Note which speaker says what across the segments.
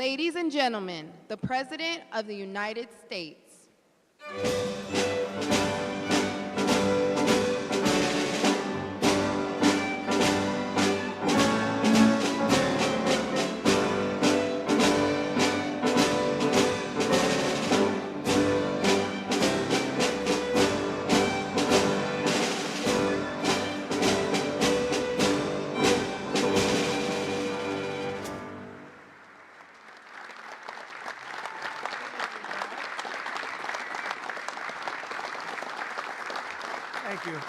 Speaker 1: Ladies and gentlemen, the President of the United States.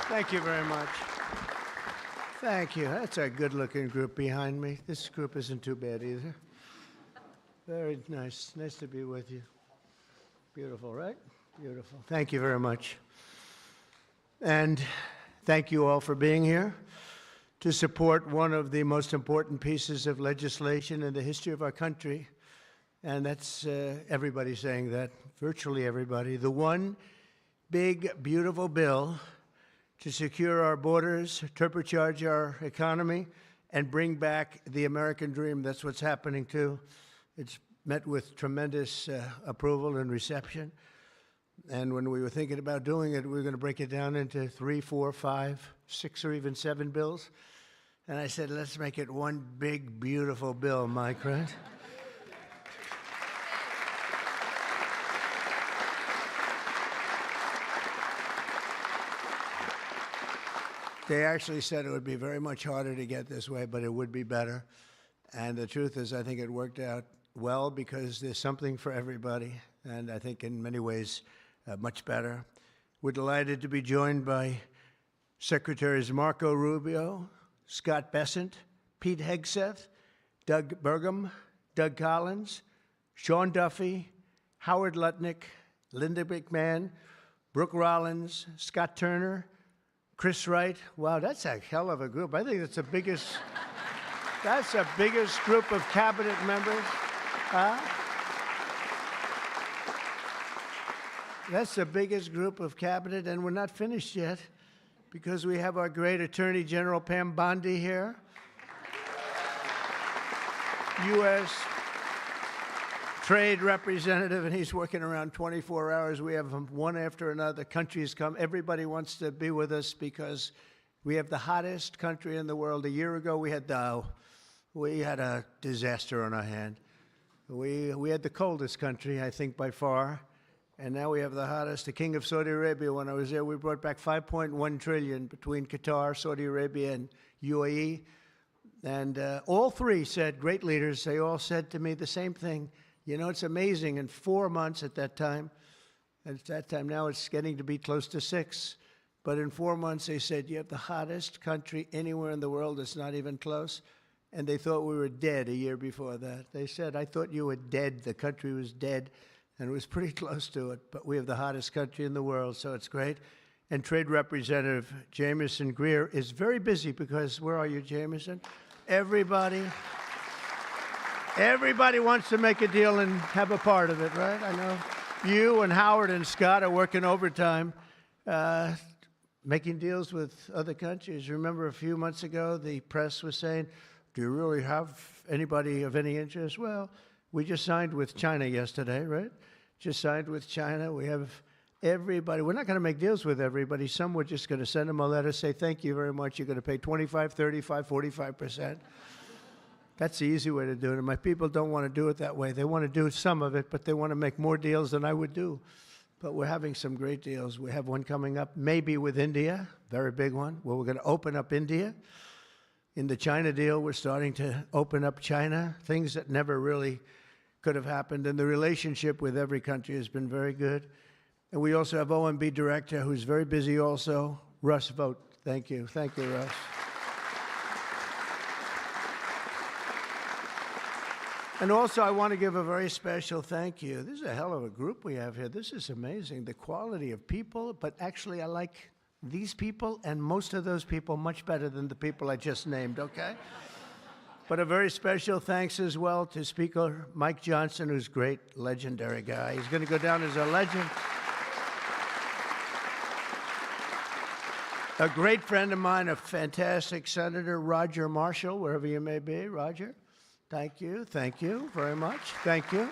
Speaker 2: Thank you very much. Thank you. That's a good-looking group behind me. This group isn't too bad either. Very nice. Nice to be with you. Beautiful, right? Beautiful. Thank you very much. And thank you all for being here to support one of the most important pieces of legislation in the history of our country. And that's everybody saying that, virtually everybody. The one big, beautiful bill to secure our borders, turbocharge our economy, and bring back the American dream. That's what's happening too. It's met with tremendous approval and reception. And when we were thinking about doing it, we were going to break it down into 3, 4, 5, 6, or even 7 bills. And I said, let's make it one big, beautiful bill, Mike, right? They actually said it would be very much harder to get this way, but it would be better. And the truth is, I think it worked out well because there's something for everybody, and I think in many ways much better. We're delighted to be joined by Secretaries Marco Rubio, Scott Bessent, Pete Hegseth, Doug Burgum, Doug Collins, Sean Duffy, Howard Lutnick, Linda McMahon, Brooke Rollins, Scott Turner, Chris Wright. Wow, that's a hell of a group. I think that's the biggest group of cabinet members. That's the biggest group of cabinet, and we're not finished yet because we have our great Attorney General Pam Bondi here. U.S. Trade Representative, and he's working around 24 hours. We have them one after another. Countries come. Everybody wants to be with us because we have the hottest country in the world. A year ago, we had a disaster on our hand. We had the coldest country, I think, by far. And now we have the hottest. The King of Saudi Arabia, when I was there, we brought back $5.1 trillion between Qatar, Saudi Arabia, and UAE. And all three said, great leaders, they all said to me the same thing. You know, it's amazing. In 4 months at that time, now it's getting to be close to 6. But in 4 months, they said, you have the hottest country anywhere in the world. It's not even close. And they thought we were dead a year before that. They said, I thought you were dead. The country was dead. And it was pretty close to it. But we have the hottest country in the world, so it's great. And Trade Representative Jamieson Greer is very busy because, where are you, Jamieson? Everybody wants to make a deal and have a part of it, right? I know you and Howard and Scott are working overtime, making deals with other countries. Remember a few months ago, the press was saying, do you really have anybody of any interest? Well, we just signed with China yesterday, right? Just signed with China. We have everybody. We're not going to make deals with everybody. Some we're just going to send them a letter, say, thank you very much. You're going to pay 25, 35, 45%. That's the easy way to do it. And my people don't want to do it that way. They want to do some of it, but they want to make more deals than I would do. But we're having some great deals. We have one coming up, maybe with India, very big one, where we're going to open up India. In the China deal, we're starting to open up China, things that never really could have happened. And the relationship with every country has been very good. And we also have OMB Director, who's very busy also, Russ Vogt. Thank you. Thank you, Russ. And also, I want to give a very special thank you. This is a hell of a group we have here. This is amazing, the quality of people. But actually, I like these people and most of those people much better than the people I just named, okay? But a very special thanks as well to Speaker Mike Johnson, who's a great, legendary guy. He's going to go down as a legend. A great friend of mine, a fantastic Senator, Roger Marshall, wherever you may be, Roger. Thank you very much. Thank you.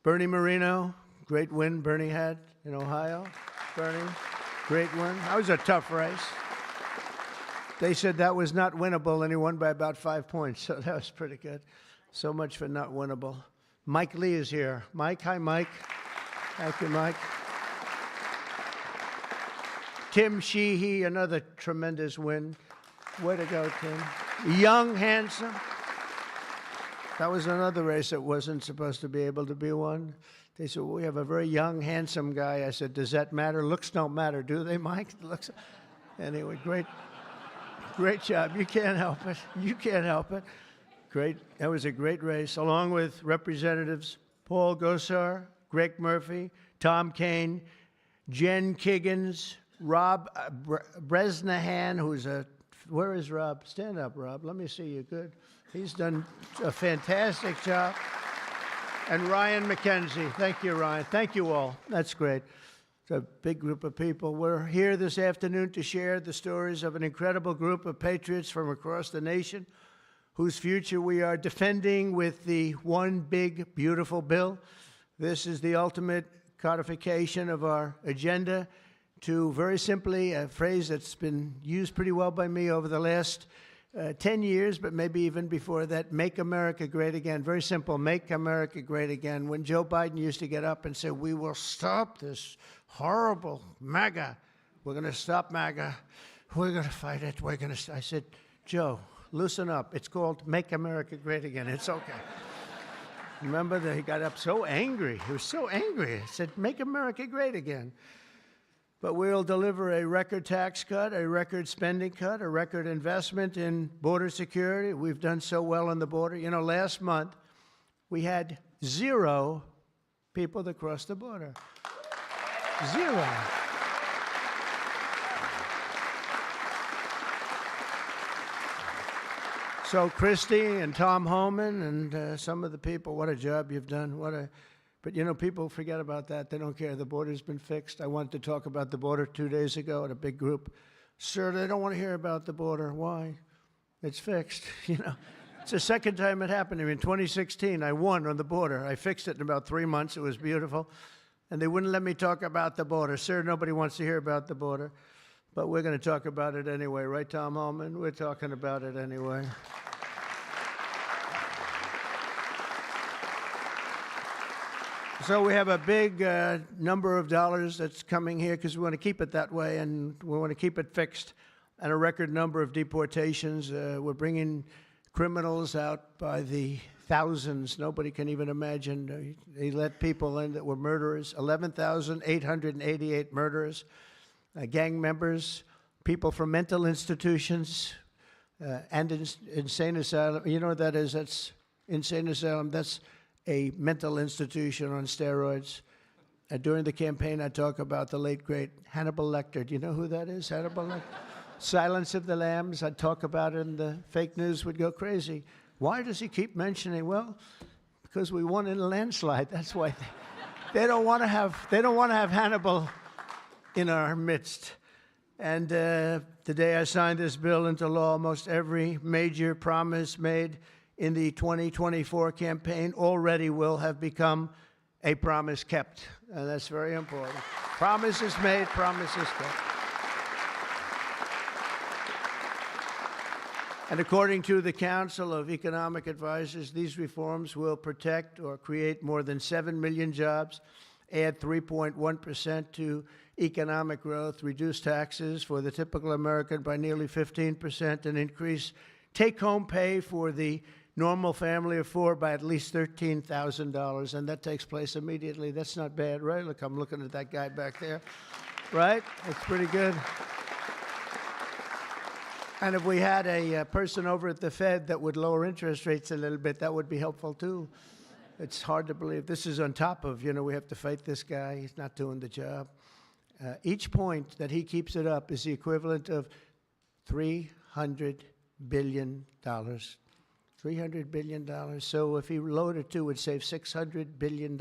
Speaker 2: Bernie Marino, great win Bernie had in Ohio. Bernie, great win. That was a tough race. They said that was not winnable, and he won by about 5 points, so that was pretty good. So much for not winnable. Mike Lee is here. Mike, hi, Mike. Thank you, Mike. Tim Sheehy, another tremendous win. Way to go, Tim. Young, handsome. That was another race that wasn't supposed to be able to be won. They said, well, we have a very young, handsome guy. I said, does that matter? Looks don't matter, do they, Mike? Looks. Anyway, great job. You can't help it. You can't help it. Great. That was a great race, along with Representatives Paul Gosar, Greg Murphy, Tom Kaine, Jen Kiggins, Rob Bresnahan, who's a, where is Rob? Stand up, Rob. Let me see you. Good. He's done a fantastic job. And Ryan McKenzie. Thank you, Ryan. Thank you all. That's great. It's a big group of people. We're here this afternoon to share the stories of an incredible group of patriots from across the nation whose future we are defending with the One Big Beautiful Bill. This is the ultimate codification of our agenda to, very simply, a phrase that's been used pretty well by me over the last 10 years, but maybe even before that, make America great again. Very simple, make America great again. When Joe Biden used to get up and say, we will stop this horrible MAGA. We're going to stop MAGA. We're going to fight it. We're going to, I said, Joe, loosen up. It's called Make America Great Again. It's okay. Remember that he got up so angry. He was so angry. He said, make America great again. But we'll deliver a record tax cut, a record spending cut, a record investment in border security. We've done so well on the border. You know, last month, we had 0 people that crossed the border. 0. So Christy and Tom Homan and some of the people, what a job you've done. But, you know, people forget about that. They don't care. The border's been fixed. I wanted to talk about the border 2 days ago at a big group. Sir, they don't want to hear about the border. Why? It's fixed. You know, it's the second time it happened to me. In 2016, I won on the border. I fixed it in about 3 months. It was beautiful. And they wouldn't let me talk about the border. Sir, nobody wants to hear about the border. But we're going to talk about it anyway. Right, Tom Homan? We're talking about it anyway. So we have a big number of dollars that's coming here because we want to keep it that way, and we want to keep it fixed, and a record number of deportations. We're bringing criminals out by the thousands. Nobody can even imagine. They let people in that were murderers, 11,888 murderers, gang members, people from mental institutions, and insane asylum. You know what that is? That's insane asylum. That's a mental institution on steroids. During the campaign, I talk about the late, great Hannibal Lecter. Do you know who that is, Hannibal Lecter? Silence of the Lambs. I'd talk about it, and the fake news would go crazy. Why does he keep mentioning? Well, because we won in a landslide. That's why they don't want to have Hannibal in our midst. And the day I signed this bill into law, almost every major promise made in the 2024 campaign already will have become a promise kept. And that's very important. Promises made, promises kept. And according to the Council of Economic Advisors, these reforms will protect or create more than 7 million jobs, add 3.1% to economic growth, reduce taxes for the typical American by nearly 15%, and increase take-home pay for the normal family of 4 by at least $13,000, and that takes place immediately. That's not bad, right? Look, I'm looking at that guy back there, right? That's pretty good. And if we had a person over at the Fed that would lower interest rates a little bit, that would be helpful too. It's hard to believe. This is on top of, you know, we have to fight this guy. He's not doing the job. Each point that he keeps it up is the equivalent of $300 billion. $300 billion. So if he loaded 2, it would save $600 billion.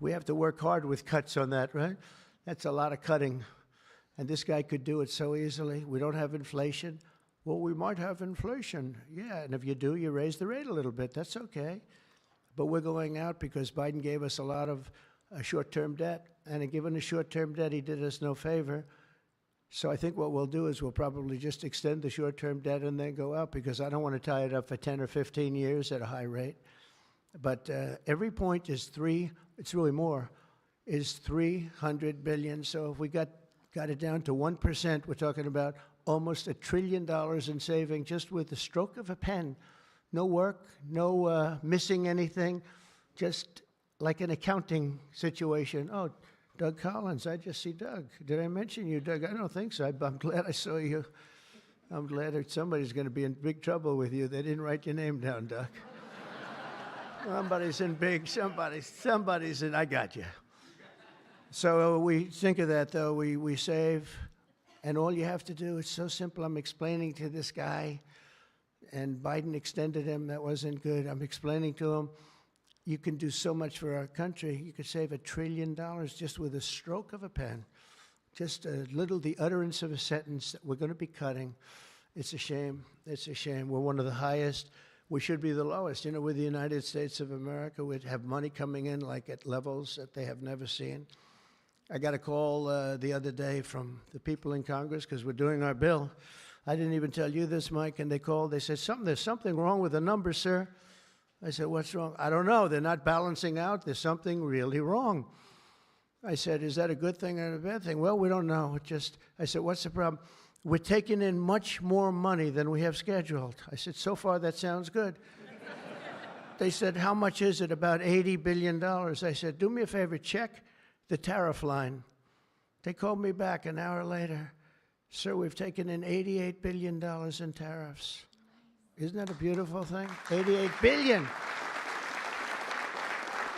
Speaker 2: We have to work hard with cuts on that, right? That's a lot of cutting. And this guy could do it so easily. We don't have inflation. well, we might have inflation. Yeah, and if you do, you raise the rate a little bit. That's okay. But we're going out because Biden gave us a lot of short-term debt. And in giving us short-term debt, he did us no favor. So I think what we'll do is we'll probably just extend the short-term debt and then go out, because I don't want to tie it up for 10 or 15 years at a high rate. But every point is it's really more, is 300 billion. So if we got it down to 1%, we're talking about almost $1 trillion in saving just with the stroke of a pen. No work, no missing anything, just like an accounting situation. Oh, Doug Collins, I just see Doug. Did I mention you, Doug? I don't think so. I'm glad I saw you. I'm glad that somebody's going to be in big trouble with you. They didn't write your name down, Doug. Somebody's in, I got you. So we think of that, though. We save, and all you have to do, it's so simple. I'm explaining to this guy, and Biden extended him. That wasn't good. I'm explaining to him, you can do so much for our country. You could save $1 trillion just with a stroke of a pen. Just the utterance of a sentence that we're going to be cutting. It's a shame. It's a shame. We're one of the highest. We should be the lowest. You know, with the United States of America, we'd have money coming in like at levels that they have never seen. I got a call the other day from the people in Congress because we're doing our bill. I didn't even tell you this, Mike, and they called. They said, there's something wrong with the numbers, sir. I said, what's wrong? I don't know. They're not balancing out. There's something really wrong. I said, is that a good thing or a bad thing? Well, we don't know. I said, what's the problem? We're taking in much more money than we have scheduled. I said, so far that sounds good. They said, how much is it? About $80 billion. I said, do me a favor, check the tariff line. They called me back an hour later. Sir, we've taken in $88 billion in tariffs. Isn't that a beautiful thing? 88 billion.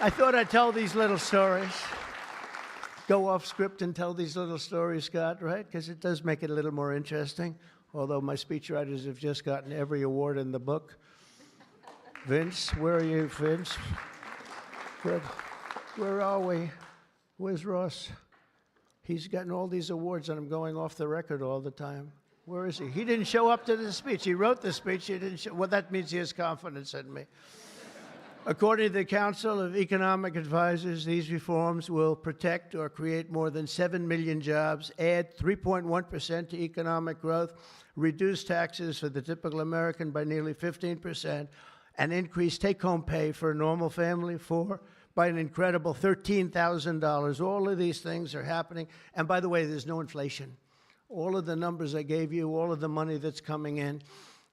Speaker 2: I thought I'd tell these little stories. Go off script and tell these little stories, Scott, right? Because it does make it a little more interesting. Although my speechwriters have just gotten every award in the book. Vince, where are you, Vince? Good. Where are we? Where's Ross? He's gotten all these awards and I'm going off the record all the time. Where is he? He didn't show up to the speech. He wrote the speech. He didn't show. Well, that means he has confidence in me. According to the Council of Economic Advisors, these reforms will protect or create more than 7 million jobs, add 3.1% to economic growth, reduce taxes for the typical American by nearly 15%, and increase take-home pay for a normal family by an incredible $13,000. All of these things are happening. And by the way, there's no inflation. All of the numbers I gave you, all of the money that's coming in,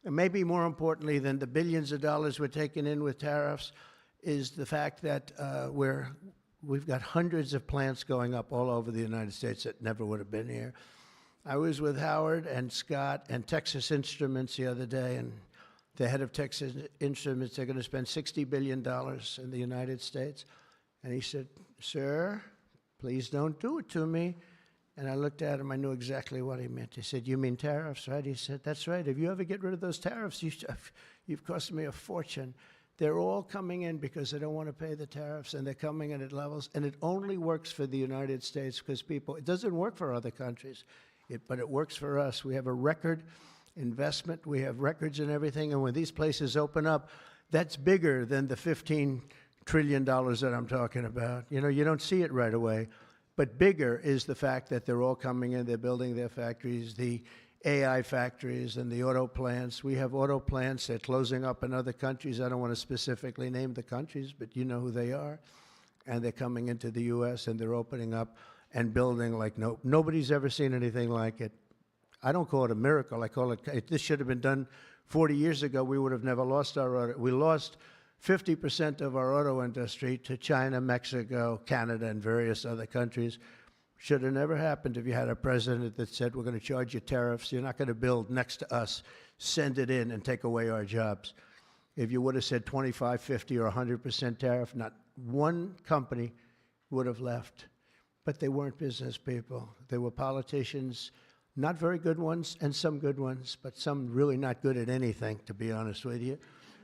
Speaker 2: and maybe more importantly than the billions of dollars we're taking in with tariffs, is the fact that we've got hundreds of plants going up all over the United States that never would have been here. I was with Howard and Scott and Texas Instruments the other day, and the head of Texas Instruments, they're going to spend $60 billion in the United States. And he said, sir, please don't do it to me. And I looked at him, I knew exactly what he meant. He said, you mean tariffs, right? He said, that's right. If you ever get rid of those tariffs, you've cost me a fortune. They're all coming in because they don't want to pay the tariffs, and they're coming in at levels. And it only works for the United States because it doesn't work for other countries, but it works for us. We have a record investment. We have records and everything. And when these places open up, that's bigger than the $15 trillion that I'm talking about. You know, you don't see it right away. But bigger is the fact that they're all coming in, they're building their factories, the AI factories and the auto plants. We have auto plants that are closing up in other countries. I don't want to specifically name the countries, but you know who they are. And they're coming into the U.S. and they're opening up and building like nobody's ever seen anything like it. I don't call it a miracle. I call it, this should have been done 40 years ago. We would have never lost our auto. We lost 50% of our auto industry to China, Mexico, Canada, and various other countries. Should have never happened if you had a president that said, we're going to charge you tariffs. You're not going to build next to us. Send it in and take away our jobs. If you would have said 25, 50, or 100% tariff, not one company would have left. But they weren't business people. They were politicians, not very good ones, and some good ones, but some really not good at anything, to be honest with you.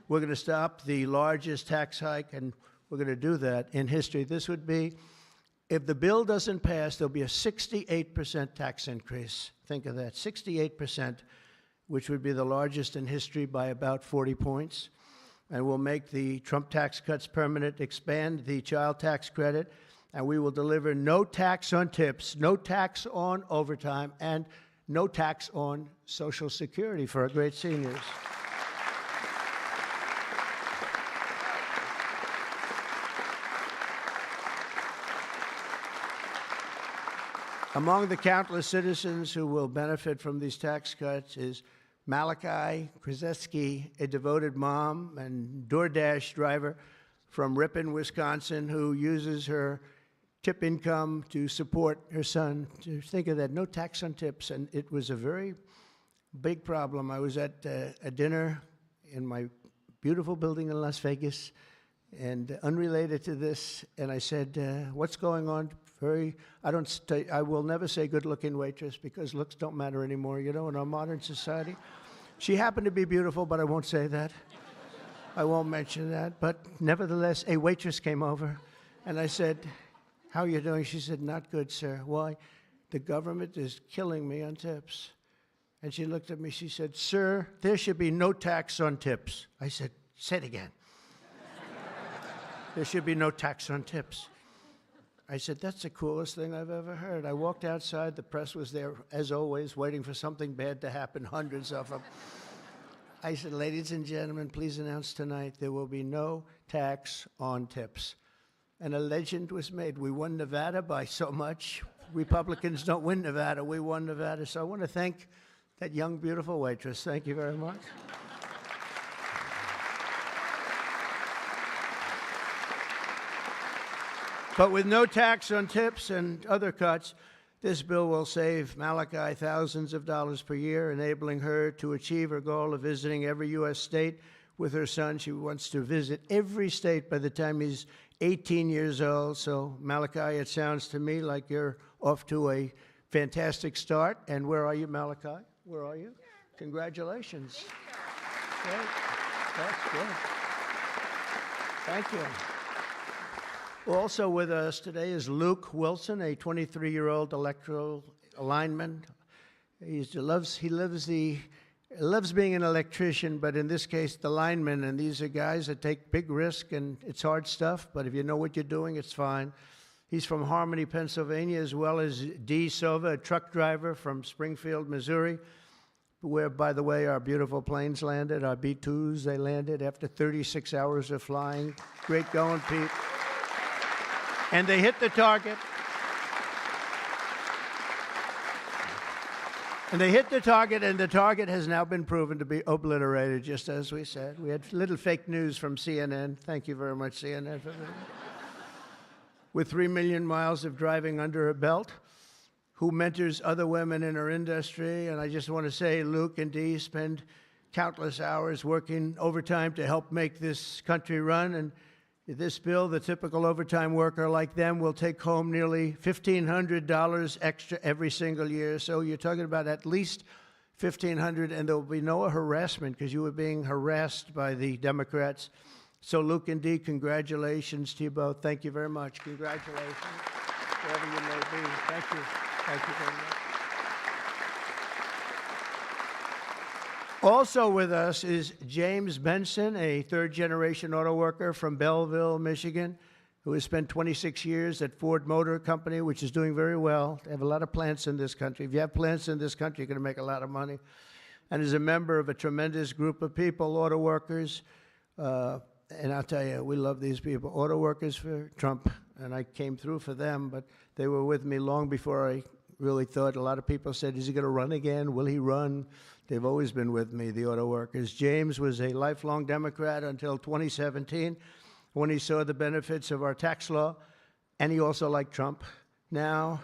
Speaker 2: We're going to stop the largest tax hike, and we're going to do that in history. This would be, if the bill doesn't pass, there'll be a 68% tax increase. Think of that, 68%. which would be the largest in history by about 40 points. And we'll make the Trump tax cuts permanent, expand the child tax credit, and we will deliver no tax on tips, no tax on overtime, and no tax on Social Security for our great seniors. Among the countless citizens who will benefit from these tax cuts is Malachi Krzyzewski, a devoted mom and DoorDash driver from Ripon, Wisconsin, who uses her tip income to support her son. To think of that, no tax on tips, and it was a very big problem. I was at a dinner in my beautiful building in Las Vegas, and unrelated to this, and I said, what's going on? I will never say good-looking waitress because looks don't matter anymore, you know, in our modern society. She happened to be beautiful, but I won't say that. I won't mention that. But nevertheless, a waitress came over, and I said, how are you doing? She said, not good, sir. Why? The government is killing me on tips. And she looked at me, she said, sir, there should be no tax on tips. I said, say it again. There should be no tax on tips. I said, that's the coolest thing I've ever heard. I walked outside. The press was there, as always, waiting for something bad to happen, hundreds of them. I said, ladies and gentlemen, please announce tonight there will be no tax on tips. And a legend was made. We won Nevada by so much. Republicans don't win Nevada. We won Nevada. So I want to thank that young, beautiful waitress. Thank you very much. But with no tax on tips and other cuts, this bill will save Malachi thousands of dollars per year, enabling her to achieve her goal of visiting every U.S. state with her son. She wants to visit every state by the time he's 18 years old. So, Malachi, it sounds to me like you're off to a fantastic start. And where are you, Malachi? Where are you? Congratulations. Great. That's good. Thank you. Also with us today is Luke Wilson, a 23-year-old electrical lineman. He loves being an electrician, but in this case, the lineman. And these are guys that take big risk, and it's hard stuff. But if you know what you're doing, it's fine. He's from Harmony, Pennsylvania, as well as Dee Sova, a truck driver from Springfield, Missouri, where, by the way, our beautiful planes landed, our B-2s. They landed after 36 hours of flying. Great going, Pete. And they hit the target. And they hit the target, and the target has now been proven to be obliterated, just as we said. We had little fake news from CNN. Thank you very much, CNN, for that. With 3 million miles of driving under her belt, who mentors other women in her industry. And I just want to say, Luke and Dee spend countless hours working overtime to help make this country run. And this bill, the typical overtime worker like them will take home nearly $1,500 extra every single year. So you're talking about at least $1,500, and there will be no harassment because you were being harassed by the Democrats. So Luke and Dee, congratulations to you both. Thank you very much. Congratulations, wherever you may be. Thank you. Thank you very much. Also with us is James Benson, a third-generation auto worker from Belleville, Michigan, who has spent 26 years at Ford Motor Company, which is doing very well. They have a lot of plants in this country. If you have plants in this country, you're going to make a lot of money. And is a member of a tremendous group of people, auto workers. And I'll tell you, we love these people. Auto workers for Trump, and I came through for them, but they were with me long before I really thought. A lot of people said, is he going to run again? Will he run? They've always been with me, the auto workers. James was a lifelong Democrat until 2017 when he saw the benefits of our tax law, and he also liked Trump. Now,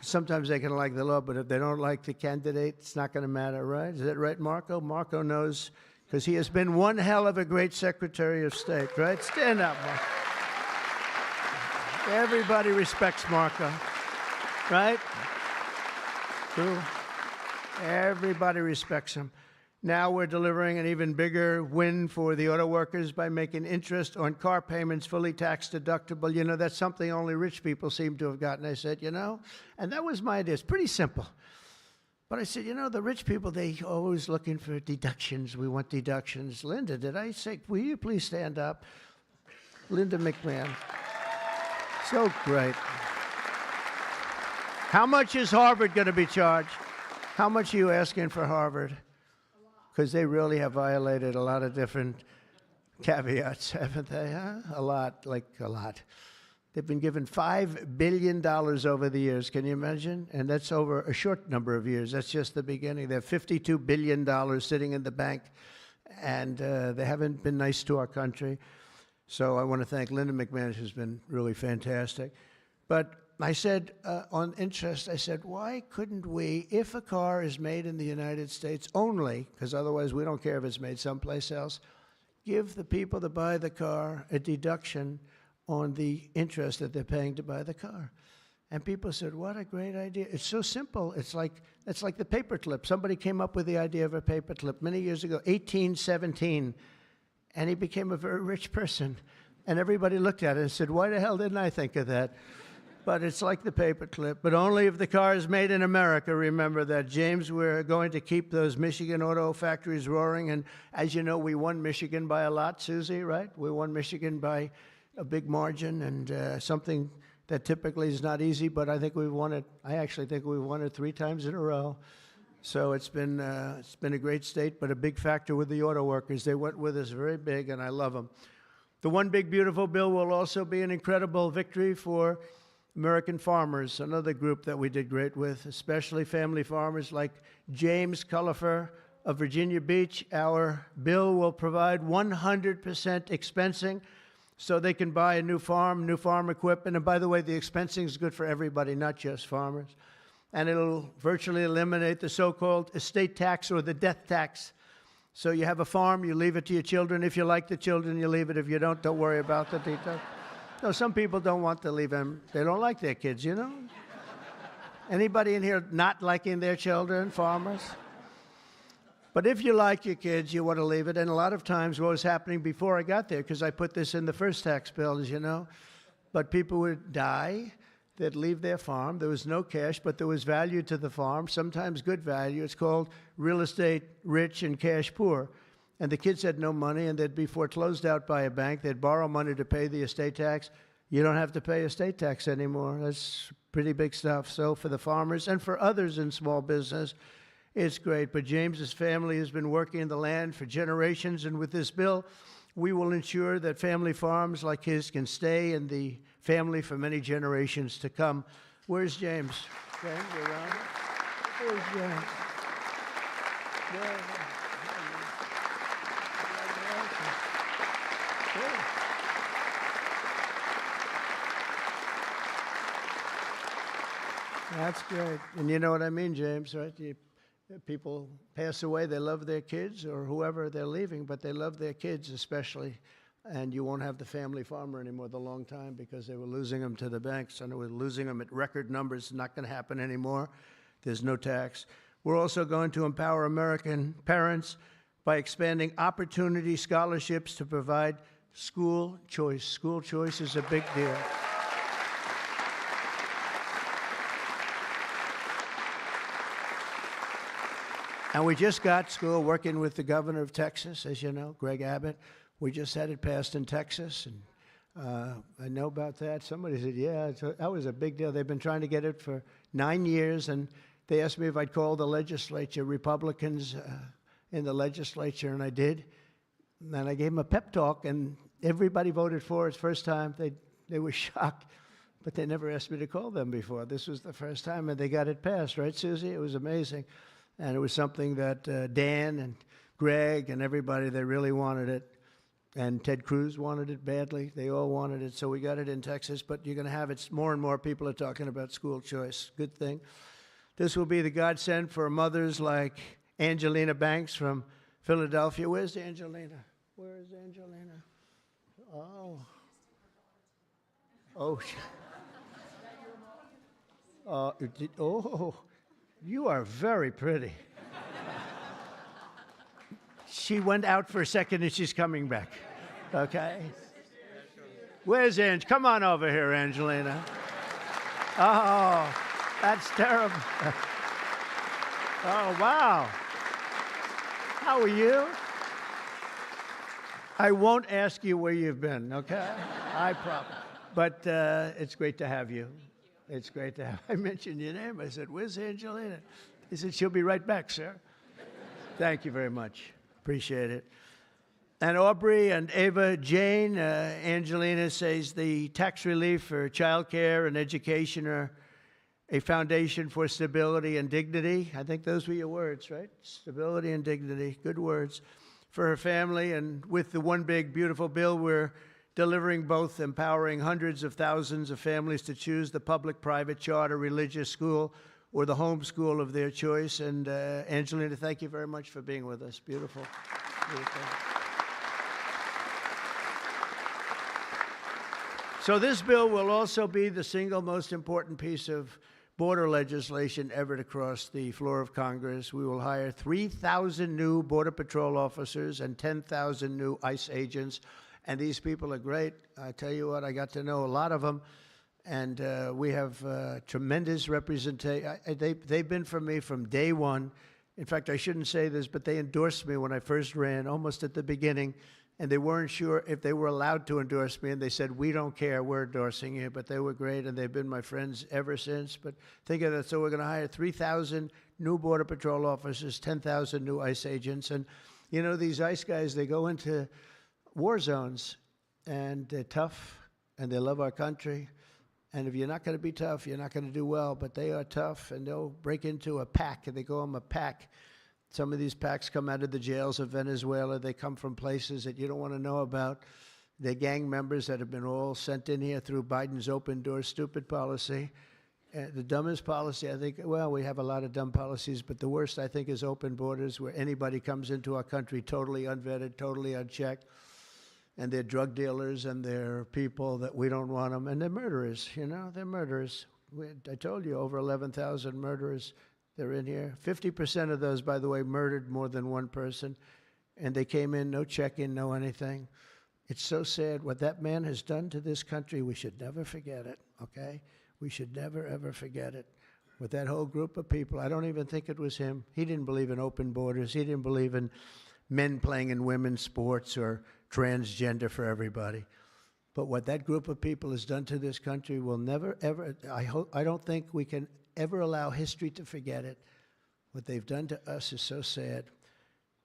Speaker 2: sometimes they can like the law, but if they don't like the candidate, it's not going to matter, right? Is that right, Marco? Marco knows, because he has been one hell of a great Secretary of State, right? Stand up, Marco. Everybody respects Marco, right? True. Everybody respects him. Now we're delivering an even bigger win for the auto workers by making interest on car payments fully tax deductible. You know, that's something only rich people seem to have gotten. I said, you know, and that was my idea. It's pretty simple. But I said, the rich people, they always looking for deductions. We want deductions. Linda, did I say, will you please stand up? Linda McMahon. So great. How much is Harvard going to be charged? How much are you asking for Harvard? Because they really have violated a lot of different caveats, haven't they? Huh? A lot, like a lot. They've been given $5 billion over the years. Can you imagine? And that's over a short number of years. That's just the beginning. They have $52 billion sitting in the bank, and they haven't been nice to our country. So I want to thank Linda McMahon, who's been really fantastic. But I said, on interest, I said, why couldn't we, if a car is made in the United States only, because otherwise we don't care if it's made someplace else, give the people that buy the car a deduction on the interest that they're paying to buy the car. And people said, what a great idea. It's so simple. It's like the paperclip. Somebody came up with the idea of a paperclip many years ago, 1817, and he became a very rich person. And everybody looked at it and said, why the hell didn't I think of that? But it's like the paperclip, but only if the car is made in America. Remember that, James. We're going to keep those Michigan auto factories roaring. And as you know, we won Michigan by a lot, Susie, right? We won Michigan by a big margin, and something that typically is not easy, but I think we've won it. I actually think we've won it 3 times in a row. So it's been a great state, but a big factor with the auto workers. They went with us very big, and I love them. The One Big Beautiful Bill will also be an incredible victory for American farmers, another group that we did great with, especially family farmers like James Cullifer of Virginia Beach. Our bill will provide 100% expensing so they can buy a new farm equipment. And by the way, the expensing is good for everybody, not just farmers. And it'll virtually eliminate the so-called estate tax or the death tax. So you have a farm, you leave it to your children. If you like the children, you leave it. If you don't worry about the details. No, some people don't want to leave them. They don't like their kids, Anybody in here not liking their children, farmers? But if you like your kids, you want to leave it. And a lot of times what was happening before I got there, because I put this in the first tax bill, as you know, but people would die, they'd leave their farm. There was no cash, but there was value to the farm, sometimes good value. It's called real estate rich and cash poor. And the kids had no money, and they'd be foreclosed out by a bank. They'd borrow money to pay the estate tax. You don't have to pay estate tax anymore. That's pretty big stuff. So for the farmers and for others in small business, it's great. But James's family has been working in the land for generations, and with this bill, we will ensure that family farms like his can stay in the family for many generations to come. Where's James? James, you around? Where's James? That's great. And you know what I mean, James, right? People pass away, they love their kids or whoever they're leaving, but they love their kids especially. And you won't have the family farmer anymore the long time because they were losing them to the banks, and they were losing them at record numbers. It's not going to happen anymore. There's no tax. We're also going to empower American parents by expanding opportunity scholarships to provide school choice. School choice is a big deal. And we just got school working with the governor of Texas, as you know, Greg Abbott. We just had it passed in Texas, and I know about that. Somebody said, yeah, that was a big deal. They've been trying to get it for 9 years, and they asked me if I'd call the legislature, Republicans in the legislature, and I did. And I gave them a pep talk, and everybody voted for it. First time, they were shocked, but they never asked me to call them before. This was the first time, and they got it passed, right, Susie? It was amazing. And it was something that Dan and Greg and everybody, they really wanted it. And Ted Cruz wanted it badly. They all wanted it. So we got it in Texas. But you're going to have it. More and more people are talking about school choice. Good thing. This will be the godsend for mothers like Angelina Banks from Philadelphia. Where's Angelina? Where is Angelina? Oh. Oh. You are very pretty. She went out for a second and she's coming back. Okay? Where's Ange? Come on over here, Angelina. Oh, that's terrible. Oh, wow. How are you? I won't ask you where you've been, okay? I promise. But it's great to have you. It's great to have. I mentioned your name. I said, "Where's Angelina?" He said, "She'll be right back, sir." Thank you very much. Appreciate it. And Aubrey and Ava Jane, Angelina says the tax relief for child care and education are a foundation for stability and dignity. I think those were your words, right? Stability and dignity. Good words for her family. And with the One Big Beautiful Bill, we're delivering both, empowering hundreds of thousands of families to choose the public, private, charter, religious school, or the home school of their choice. And Angelina, thank you very much for being with us. Beautiful. Beautiful. So this bill will also be the single most important piece of border legislation ever to cross the floor of Congress. We will hire 3,000 new Border Patrol officers and 10,000 new ICE agents. And these people are great. I tell you what, I got to know a lot of them. And we have tremendous representation. They've been for me from day one. In fact, I shouldn't say this, but they endorsed me when I first ran, almost at the beginning. And they weren't sure if they were allowed to endorse me. And they said, "We don't care, we're endorsing you." But they were great, and they've been my friends ever since. But think of that. So we're going to hire 3,000 new Border Patrol officers, 10,000 new ICE agents. And, you know, these ICE guys, they go into war zones, and they're tough, and they love our country. And if you're not going to be tough, you're not going to do well. But they are tough, and they'll break into a pack, and they call them a pack. Some of these packs come out of the jails of Venezuela. They come from places that you don't want to know about. They're gang members that have been all sent in here through Biden's open door stupid policy. The dumbest policy, I think, well, we have a lot of dumb policies, but the worst, I think, is open borders, where anybody comes into our country totally unvetted, totally unchecked. And they're drug dealers, and they're people that we don't want them. And they're murderers, you know, they're murderers. I told you, over 11,000 murderers. They're in here. 50% of those, by the way, murdered more than one person. And they came in, no check-in, no anything. It's so sad. What that man has done to this country, we should never forget it, okay? We should never, ever forget it. With that whole group of people, I don't even think it was him. He didn't believe in open borders. He didn't believe in men playing in women's sports or transgender for everybody. But what that group of people has done to this country will never, ever, I don't think we can ever allow history to forget it. What they've done to us is so sad.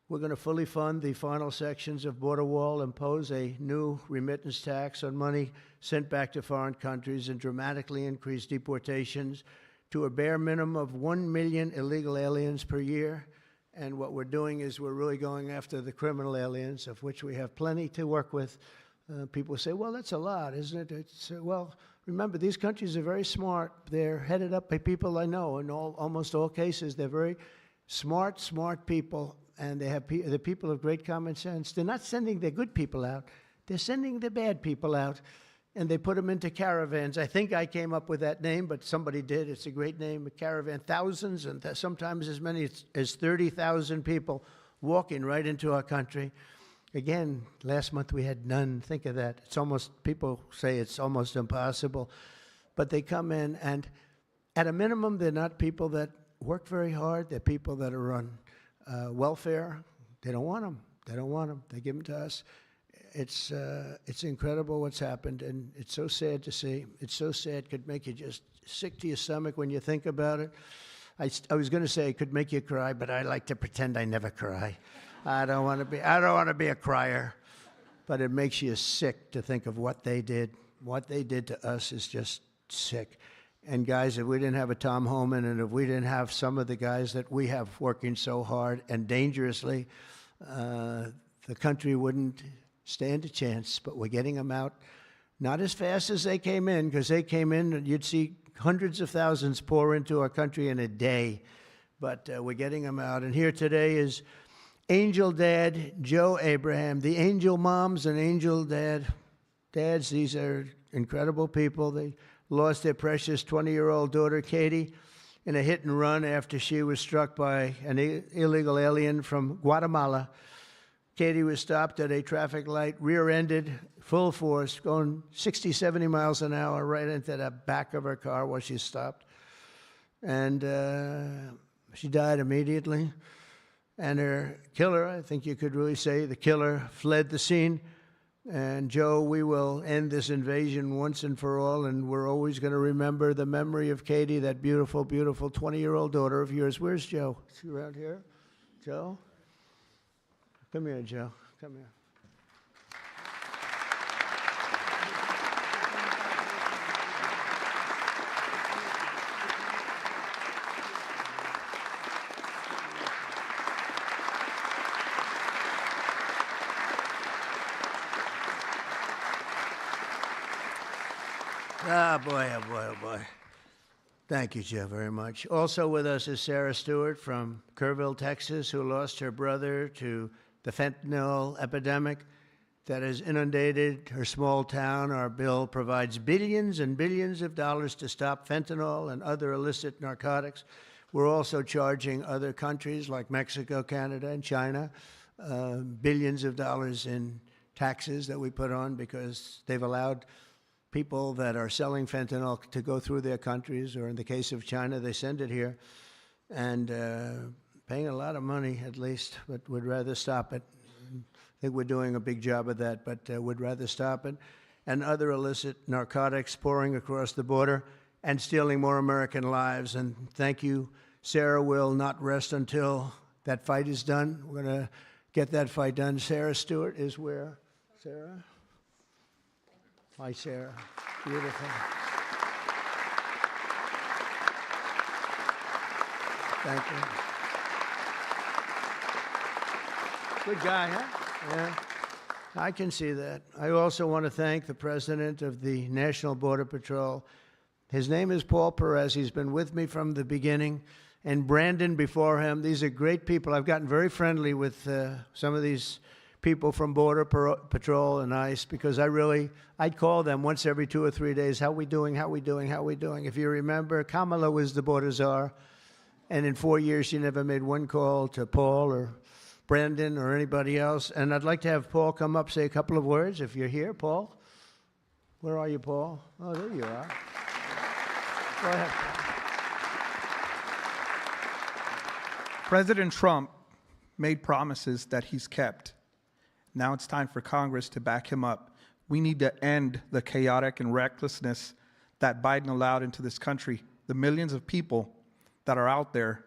Speaker 2: We're going to fully fund the final sections of Border Wall, impose a new remittance tax on money sent back to foreign countries, and dramatically increase deportations to a bare minimum of 1 million illegal aliens per year. And what we're doing is we're really going after the criminal aliens, of which we have plenty to work with. People say, well, that's a lot, isn't it? Well, remember, these countries are very smart. They're headed up by people I know. In almost all cases, they're very smart people, and they're people of great common sense. They're not sending their good people out. They're sending the bad people out, and they put them into caravans. I think I came up with that name, but somebody did. It's a great name, a caravan. Thousands, and sometimes as many as 30,000 people walking right into our country. Again, last month we had none. Think of that. It's almost, people say it's almost impossible. But they come in, and at a minimum, they're not people that work very hard. They're people that are on welfare. They don't want them. They don't want them. They give them to us. It's incredible what's happened, and it's so sad to see. It's so sad. It could make you just sick to your stomach when you think about it. I was going to say it could make you cry, but I like to pretend I never cry. I don't want to be a crier, but it makes you sick to think of what they did. What they did to us is just sick. And guys, if we didn't have a Tom Homan, and if we didn't have some of the guys that we have working so hard and dangerously, the country wouldn't stand a chance. But we're getting them out, not as fast as they came in, because they came in and you'd see hundreds of thousands pour into our country in a day. But we're getting them out. And here today is Angel Dad Joe Abraham, the Angel Moms and Angel Dads. These are incredible people. They lost their precious 20-year-old daughter, Katie, in a hit and run after she was struck by an illegal alien from Guatemala. Katie was stopped at a traffic light, rear-ended, full force, going 60, 70 miles an hour right into the back of her car while she stopped. And She died immediately. And her killer, I think you could really say, the killer fled the scene. And Joe, we will end this invasion once and for all, and we're always going to remember the memory of Katie, that beautiful, beautiful 20-year-old daughter of yours. Where's Joe? Is she around here? Joe? Come here, Joe. Come here. Ah, boy, oh, boy, oh, boy. Thank you, Joe, very much. Also with us is Sarah Stewart from Kerrville, Texas, who lost her brother to the fentanyl epidemic that has inundated her small town. Our bill provides billions and billions of dollars to stop fentanyl and other illicit narcotics. We're also charging other countries like Mexico, Canada, and China billions of dollars in taxes that we put on because they've allowed people that are selling fentanyl to go through their countries, or in the case of China, they send it here, and paying a lot of money at least, but would rather stop it. I think we're doing a big job of that, but would rather stop it. And other illicit narcotics pouring across the border and stealing more American lives. And thank you, Sarah will not rest until that fight is done. We're going to get that fight done. Sarah Stewart is where? Sarah? Hi, Sarah. Beautiful. Thank you. Good guy, huh? Yeah. I can see that. I also want to thank the president of the National Border Patrol. His name is Paul Perez. He's been with me from the beginning. And Brandon before him. These are great people. I've gotten very friendly with some of these people from Border Patrol and ICE because I'd call them once every 2 or 3 days. How we doing? How we doing? How we doing? If you remember, Kamala was the border czar. And in 4 years, she never made one call to Paul or Brandon or anybody else. And I'd like to have Paul come up, say a couple of words. If you're here, Paul. Where are you, Paul? Oh, there you are. Go ahead.
Speaker 3: President Trump made promises that he's kept. Now it's time for Congress to back him up. We need to end the chaotic and recklessness that Biden allowed into this country. The millions of people that are out there,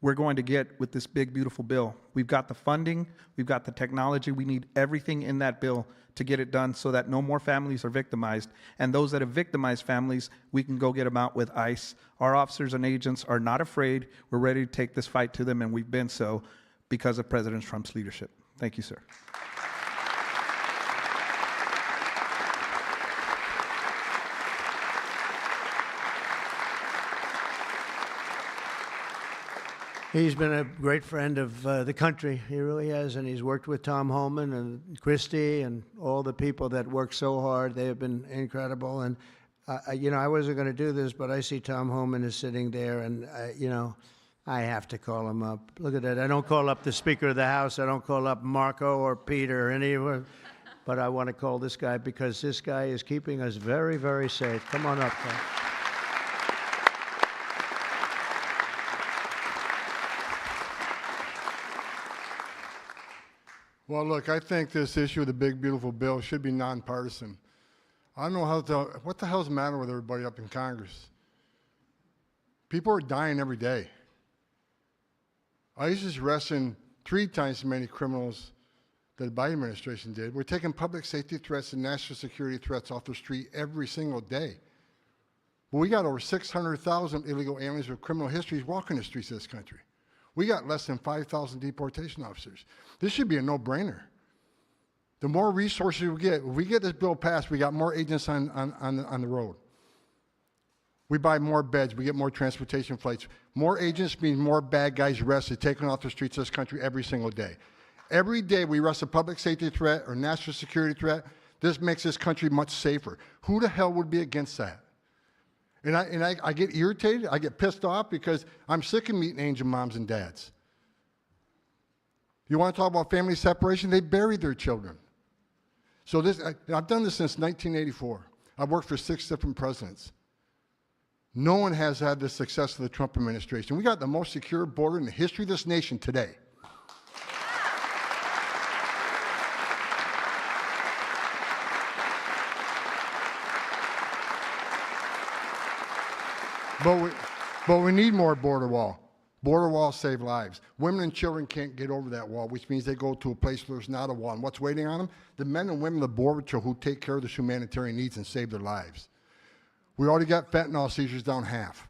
Speaker 3: we're going to get with this big, beautiful bill. We've got the funding, we've got the technology, we need everything in that bill to get it done so that no more families are victimized. And those that have victimized families, we can go get them out with ICE. Our officers and agents are not afraid. We're ready to take this fight to them, and we've been so because of President Trump's leadership. Thank you, sir.
Speaker 2: He's been a great friend of the country. He really has, and he's worked with Tom Homan and Christie and all the people that work so hard. They have been incredible. And, I wasn't going to do this, but I see Tom Homan is sitting there, and, I have to call him up. Look at that. I don't call up the Speaker of the House. I don't call up Marco or Peter or anyone. But I want to call this guy because this guy is keeping us very, very safe. Come on up, Tom.
Speaker 4: Well, look, I think this issue of the big, beautiful bill should be nonpartisan. I don't know what the hell's the matter with everybody up in Congress? People are dying every day. ICE is arresting 3 times as many criminals that the Biden administration did. We're taking public safety threats and national security threats off the street every single day. But we got over 600,000 illegal aliens with criminal histories walking the streets of this country. We got less than 5,000 deportation officers. This should be a no-brainer. The more resources we get, if we get this bill passed, we got more agents on the road. We buy more beds, we get more transportation flights. More agents means more bad guys arrested, taken off the streets of this country every single day. Every day we arrest a public safety threat or national security threat. This makes this country much safer. Who the hell would be against that? And I get irritated, I get pissed off because I'm sick of meeting angel moms and dads. You want to talk about family separation? They buried their children. So I've done this since 1984. I've worked for 6 different presidents. No one has had the success of the Trump administration. We got the most secure border in the history of this nation today. But we need more border wall. Border walls save lives. Women and children can't get over that wall, which means they go to a place where there's not a wall. And what's waiting on them? The men and women of the Border Patrol who take care of the humanitarian needs and save their lives. We already got fentanyl seizures down half.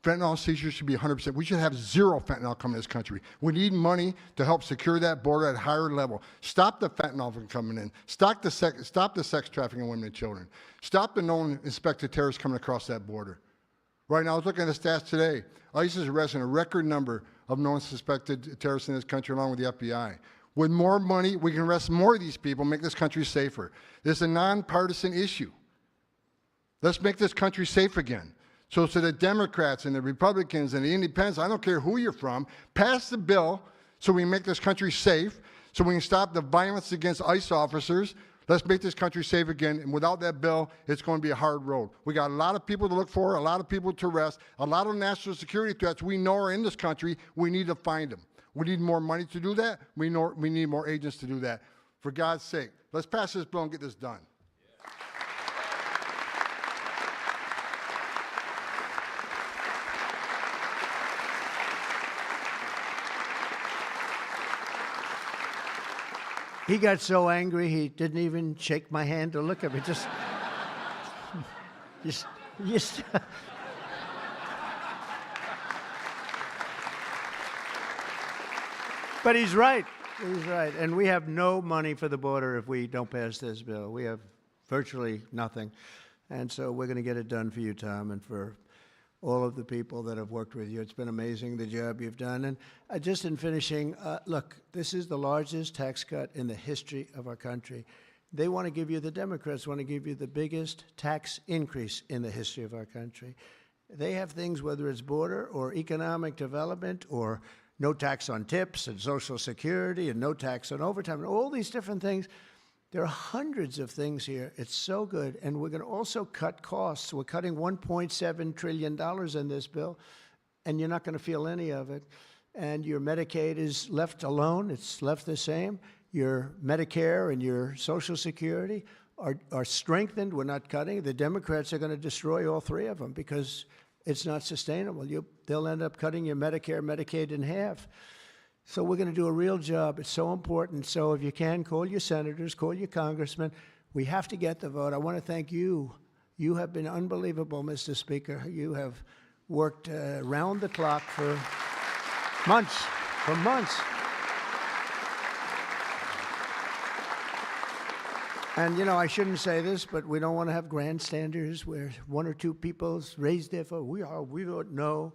Speaker 4: Fentanyl seizures should be 100%. We should have zero fentanyl coming to this country. We need money to help secure that border at a higher level. Stop the fentanyl from coming in. Stop the sex trafficking of women and children. Stop the known inspected terrorists coming across that border. Right now, I was looking at the stats today. ICE is arresting a record number of known suspected terrorists in this country, along with the FBI. With more money, we can arrest more of these people, make this country safer. This is a nonpartisan issue. Let's make this country safe again. So to the Democrats and the Republicans and the Independents, I don't care who you're from, pass the bill so we make this country safe, so we can stop the violence against ICE officers. Let's make this country safe again, and without that bill, it's going to be a hard road. We got a lot of people to look for, a lot of people to arrest, a lot of national security threats we know are in this country. We need to find them. We need more money to do that. We need more agents to do that. For God's sake, let's pass this bill and get this done.
Speaker 2: He got so angry he didn't even shake my hand or look at me. Just But he's right. He's right. And we have no money for the border if we don't pass this bill. We have virtually nothing. And so we're going to get it done for you, Tom, and for all of the people that have worked with you. It's been amazing, the job you've done. And just in finishing, look, this is the largest tax cut in the history of our country. They want to give you, the Democrats want to give you the biggest tax increase in the history of our country. They have things, whether it's border or economic development or no tax on tips and Social Security and no tax on overtime and all these different things. There are hundreds of things here. It's so good. And we're going to also cut costs. We're cutting $1.7 trillion in this bill, and you're not going to feel any of it. And your Medicaid is left alone. It's left the same. Your Medicare and your Social Security are strengthened. We're not cutting. The Democrats are going to destroy all three of them because it's not sustainable. They'll end up cutting your Medicare, Medicaid in half. So we're going to do a real job. It's so important. So if you can, call your senators, call your congressmen. We have to get the vote. I want to thank you. You have been unbelievable, Mr. Speaker. You have worked round the clock for months, And, you know, I shouldn't say this, but we don't want to have grandstanders where one or two people raise their vote. We vote no.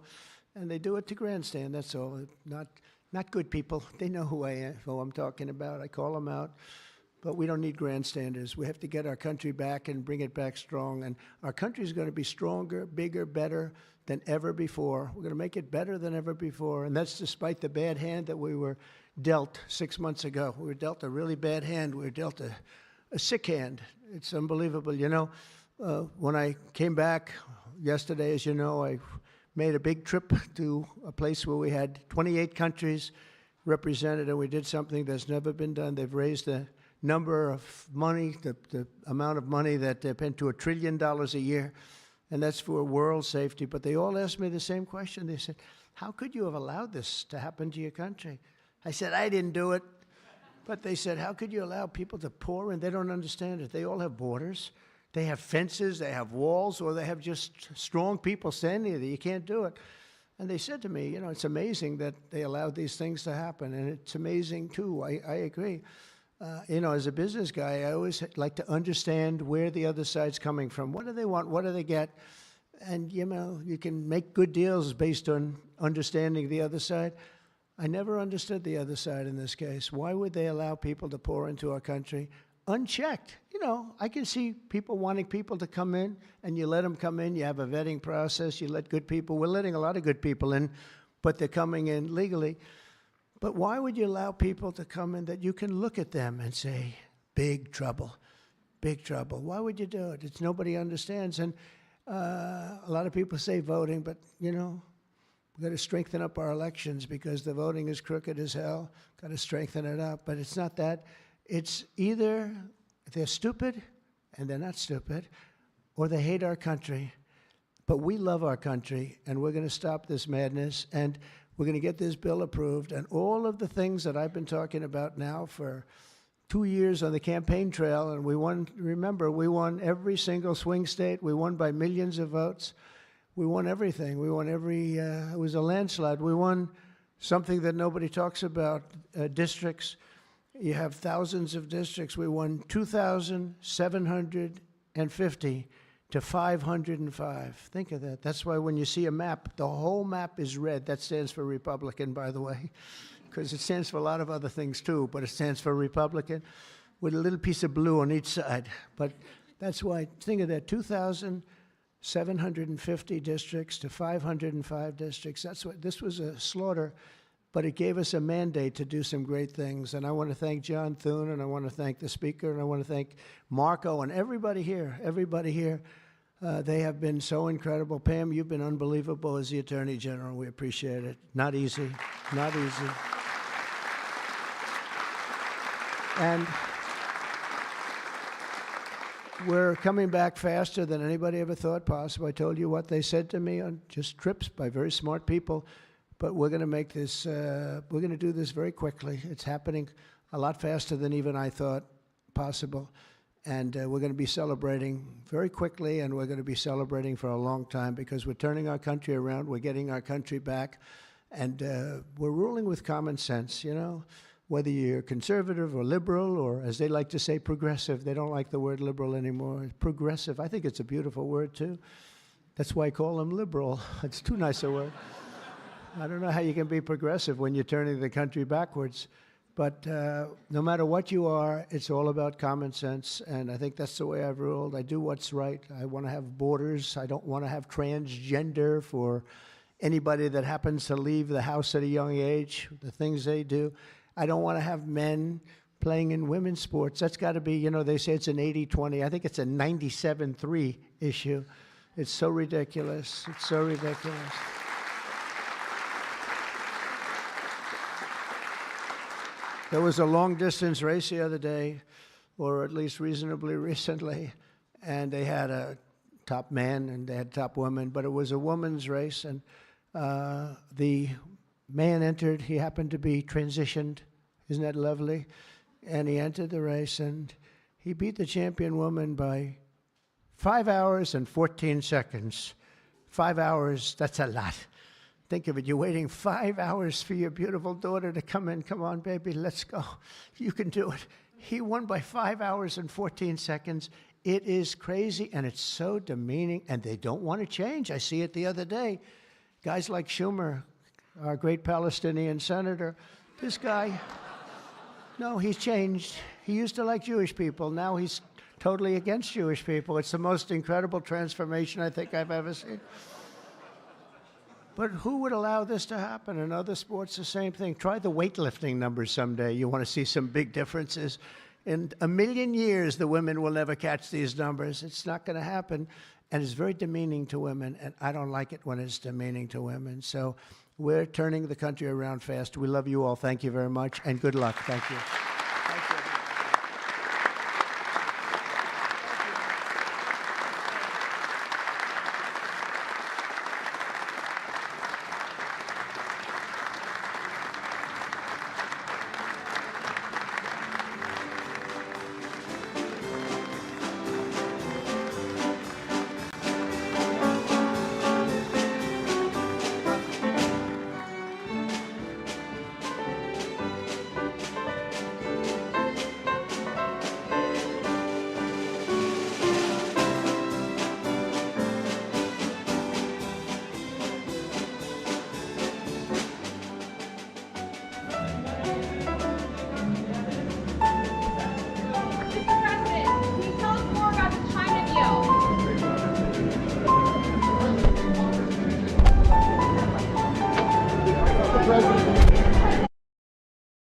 Speaker 2: And they do it to grandstand, that's all. Not good people. They know who I'm talking about. I call them out. But we don't need grandstanders. We have to get our country back and bring it back strong. And our country is going to be stronger, bigger, better than ever before. We're going to make it better than ever before. And that's despite the bad hand that we were dealt 6 months ago. We were dealt a really bad hand. We were dealt a sick hand. It's unbelievable. You know, when I came back yesterday, as you know, I made a big trip to a place where we had 28 countries represented, and we did something that's never been done. They've raised the number of money, the amount of money that they spend to $1 trillion a year, and that's for world safety. But they all asked me the same question. They said, how could you have allowed this to happen to your country? I said, I didn't do it. But they said, how could you allow people to pour in? They don't understand it. They all have borders. They have fences, they have walls, or they have just strong people standing there. You can't do it. And they said to me, you know, it's amazing that they allowed these things to happen. And it's amazing, too. I agree. You know, as a business guy, I always like to understand where the other side's coming from. What do they want? What do they get? And, you know, you can make good deals based on understanding the other side. I never understood the other side in this case. Why would they allow people to pour into our country unchecked? You know, I can see people wanting people to come in, and you let them come in. You have a vetting process. You let good people. We're letting a lot of good people in, but they're coming in legally. But why would you allow people to come in that you can look at them and say, big trouble, big trouble? Why would you do it? It's nobody understands. And A lot of people say voting, but, you know, we've got to strengthen up our elections because the voting is crooked as hell. Got to strengthen it up. But it's not that. It's either they're stupid and they're not stupid, or they hate our country. But we love our country, and we're going to stop this madness, and we're going to get this bill approved. And all of the things that I've been talking about now for 2 years on the campaign trail, and we won, remember, we won every single swing state. We won by millions of votes. We won everything. We won every, it was a landslide. We won something that nobody talks about, districts. You have thousands of districts. We won 2,750 to 505. Think of that. That's why when you see a map, the whole map is red. That stands for Republican, by the way, because it stands for a lot of other things too, but it stands for Republican with a little piece of blue on each side. But that's why, think of that, 2,750 districts to 505 districts. That's what, this was a slaughter, but it gave us a mandate to do some great things. And I want to thank John Thune, and I want to thank the speaker, and I want to thank Marco and everybody here, they have been so incredible. Pam, you've been unbelievable as the Attorney General. We appreciate it. Not easy, not easy. And we're coming back faster than anybody ever thought possible. I told you what they said to me on just trips by very smart people. But we're going to make this, we're going to do this very quickly. It's happening a lot faster than even I thought possible. And we're going to be celebrating very quickly, and we're going to be celebrating for a long time because we're turning our country around. We're getting our country back. And we're ruling with common sense, you know, whether you're conservative or liberal or, as they like to say, progressive. They don't like the word liberal anymore. Progressive, I think it's a beautiful word, too. That's why I call them liberal. It's too nice a word. I don't know how you can be progressive when you're turning the country backwards. But no matter what you are, it's all about common sense. And I think that's the way I've ruled. I do what's right. I want to have borders. I don't want to have transgender for anybody that happens to leave the house at a young age, the things they do. I don't want to have men playing in women's sports. That's got to be, you know, they say it's an 80-20. I think it's a 97-3 issue. It's so ridiculous. It's so ridiculous. There was a long-distance race the other day, or at least reasonably recently, and they had a top man and they had top woman, but it was a woman's race, and the man entered. He happened to be transitioned. Isn't that lovely? And he entered the race, and he beat the champion woman by 5 hours and 14 seconds. 5 hours, that's a lot. Think of it, you're waiting 5 hours for your beautiful daughter to come in. Come on, baby, let's go. You can do it. He won by 5 hours and 14 seconds. It is crazy, and it's so demeaning, and they don't want to change. I see it the other day. Guys like Schumer, our great Palestinian senator, this guy, no, he's changed. He used to like Jewish people. Now he's totally against Jewish people. It's the most incredible transformation I think I've ever seen. But who would allow this to happen? In other sports, the same thing. Try the weightlifting numbers someday. You want to see some big differences. In a million years, the women will never catch these numbers. It's not going to happen. And it's very demeaning to women, and I don't like it when it's demeaning to women. So we're turning the country around fast. We love you all. Thank you very much, and good luck. Thank you.